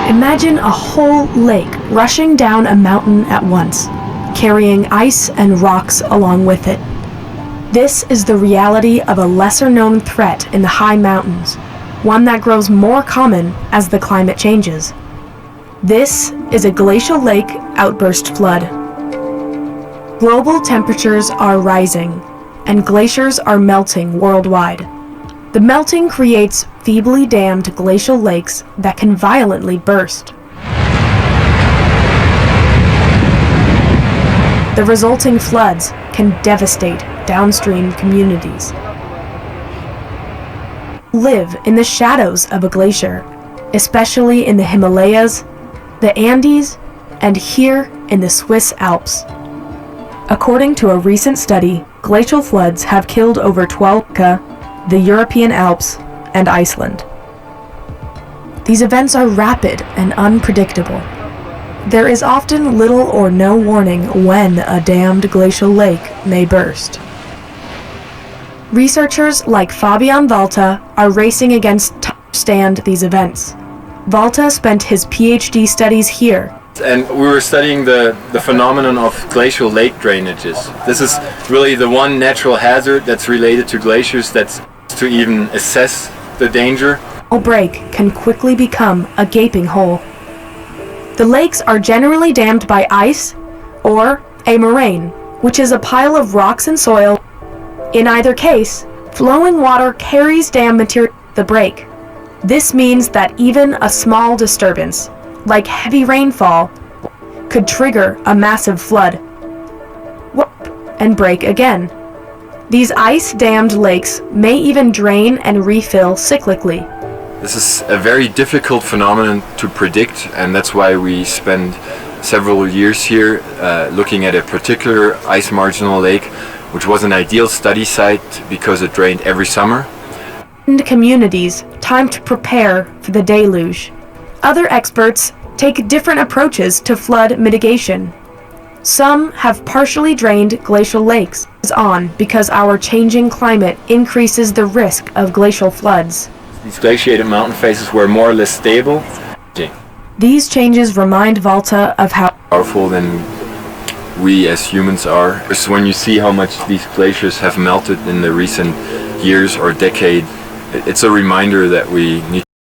Imagine a whole lake rushing down a mountain at once, carrying ice and rocks along with it. This is the reality of a lesser-known threat in the high mountains, one that grows more common as the climate changes. This is a glacial lake outburst flood. Global temperatures are rising, and glaciers are melting worldwide. The melting creates feebly dammed glacial lakes that can violently burst. The resulting floods can devastate downstream communities. Live in the shadows of a glacier, especially in the Himalayas, the Andes, and here in the Swiss Alps. According to a recent study, glacial floods have killed over 12 the European Alps, and Iceland. These events are rapid and unpredictable. There is often little or no warning when a dammed glacial lake may burst. Researchers like Fabian Walter are racing against time to understand these events. Walter spent his PhD studies here. And we were studying the phenomenon of glacial lake drainages. This is really the one natural hazard that's related to glaciers that's to even assess the danger. A break can quickly become a gaping hole. The lakes are generally dammed by ice or a moraine, which is a pile of rocks and soil. In either case, flowing water carries dam material to the break. This means that even a small disturbance, like heavy rainfall, could trigger a massive flood and break again. These ice-dammed lakes may even drain and refill cyclically. This is a very difficult phenomenon to predict, and that's why we spend several years here looking at a particular ice marginal lake, which was an ideal study site because it drained every summer. And communities time to prepare for the deluge. Other experts take different approaches to flood mitigation. Some have partially drained glacial lakes because our changing climate increases the risk of glacial floods. These glaciated mountain faces were more or less stable. These changes remind Walter of how powerful than we as humans are. It's when you see how much these glaciers have melted in the recent years or decade, it's a reminder that we need